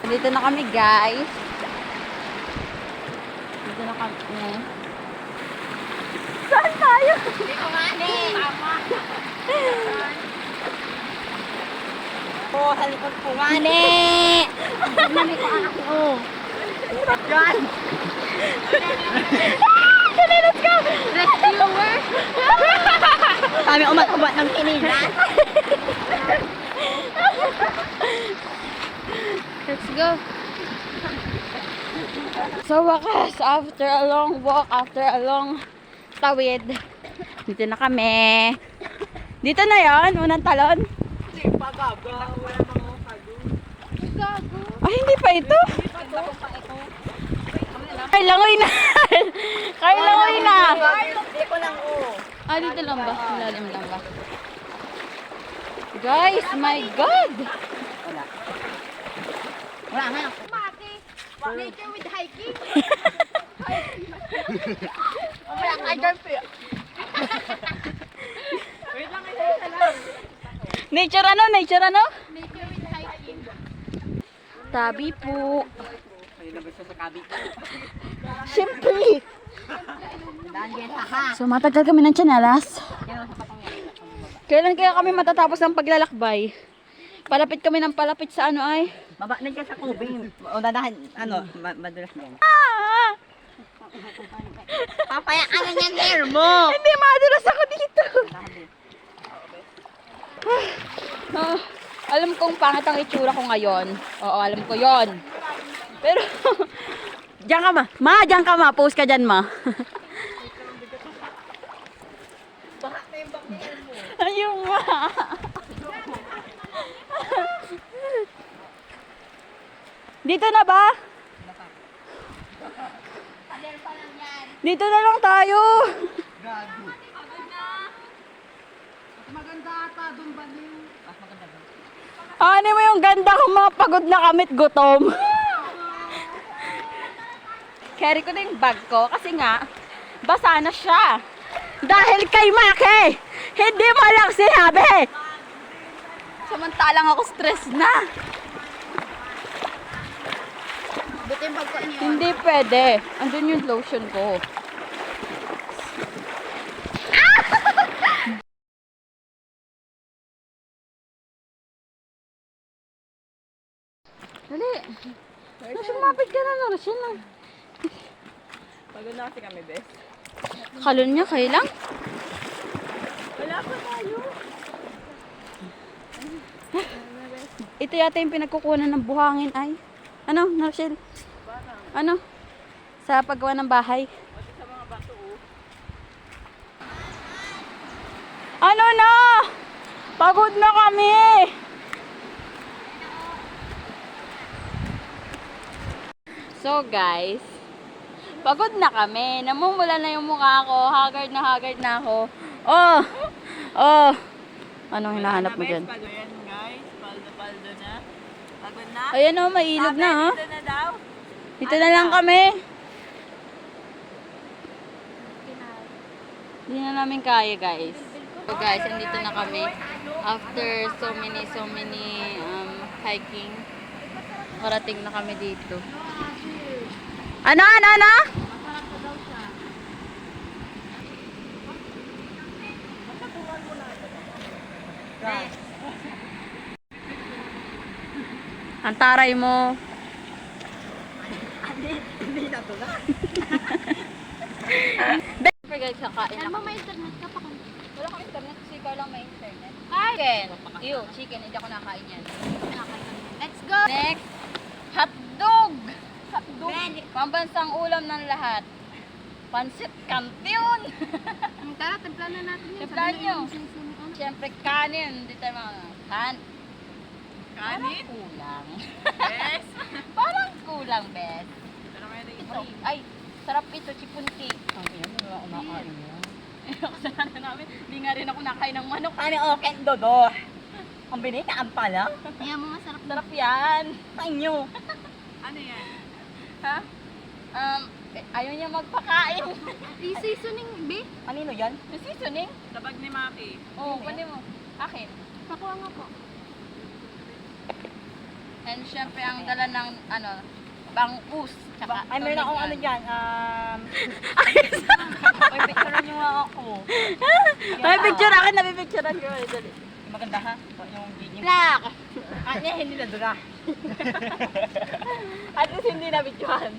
Dito na kami, guys. Dito na kami. Saan tayo? Hindi ko nga tama. Sa likod ko nga Nami ko anak ko. Yan. Dali, let's go! Rescuer. Kami umat-umat ng kinilan. Let's go. So wakas, after a long walk, after a long tawid, dito na kami. Dito na yon, unang talon. Hindi pa gaga. Wala pang kago. Gago. Ay, hindi pa ito. Kailangoy na. Kailangoy na. Hindi ko lang Ah, dito lang ba? Lalim lang ba? Guys, my God! Wala nga. Nature with hiking. Wala ka dyan po. Wait lang, isa lang. Nature ano? Nature ano? Nature with hiking. Tabi po. Ayun na ba siya sa kabi? Siyempre. Ha? So, matagal kami ng tsinelas. Kailan kaya kami matatapos ng paglalakbay? Palapit kami ng palapit sa ano ay? Baba na dyan sa kubing. Unadahan, madulas yan. Ah! Papaya ka na yan, hair mo! Hindi, madulas ako dito. Ah, alam kong pangit ang itsura ko ngayon. Oo, alam ko yon. Pero, diyan ka ma. Ma, diyan ka ma. Post ka dyan ma. Ayun ma. Dito na ba? Dito na lang tayo. Maganda ata, doon ba niyo? Ano mo yung ganda kung mga pagod na kamit gutom? Carry ko na yung bag ko kasi nga, basa na siya. Dahil kay Maki, hindi mo lang sinabi. Samantalang ako stress na. Buti yung bag ko inyo. Hindi pwede. Andun yung lotion ko. Dali. Sumapit ka na, Rosin. Pagod na kasi kami, bes. Kalon niya, kailang? Wala pa tayo. Ito yata yung pinagkukunan ng buhangin ay. Ano, Rosin? Ano? Sa paggawa ng bahay. Sa mga bato, Ano na? Pagod na kami. So guys, pagod na kami. Namumula na yung mukha ko. Haggard na ako. Oh! Oh! Anong hinahanap mo dyan? Ayan guys, paldo-paldo na. Pagod na. Ayan o, may ilog na ha. Dito na daw. Dito na lang kami. Hindi na namin kaya guys. So guys, andito na kami. After so many hiking, marating na kami dito. Ano? Ang taray mo. Hindi na to na. Siyempre guys, kakain na. may internet ka pa kung... Wala kang internet kasi ikaw lang may internet. Chicken! Ew, chicken. Hindi ako nakain yan. Let's go! Next, hotdog! Hotdog! Pambansang ulam ng lahat. Pansit Canton! Tara, timpla na natin yan. Timplahan nyo. Siyempre kanin. Hindi tayo mga Kanin? Parang kulang. Yes! Parang kulang, bes. Pero may Ito. Ay, sarap ito, chipunti. Ang iyan, wala ako nakain yan. Kasalanan namin, hindi nga rin ako nakain ng manok. Ano okay, dodo? Ang binitaan pala? Kaya mo masarap. Sarap yan. Tanyo. Ano yan? Ha? Ayaw niya magpakain. I-seasoning, B? Kanino yan? Yung seasoning? Labag ni Maki. Oo, pwede mo. Akin. Nakuha nga po. And syempre ang dala ng bangus. Tsaka Ay, meron akong ano dyan. May picturean nyo nga ako. May picture akin, nabipicturean ko. Dali. Maganda ha? Yung video. Black! Ah, hindi na dura. At least hindi nabidyohan.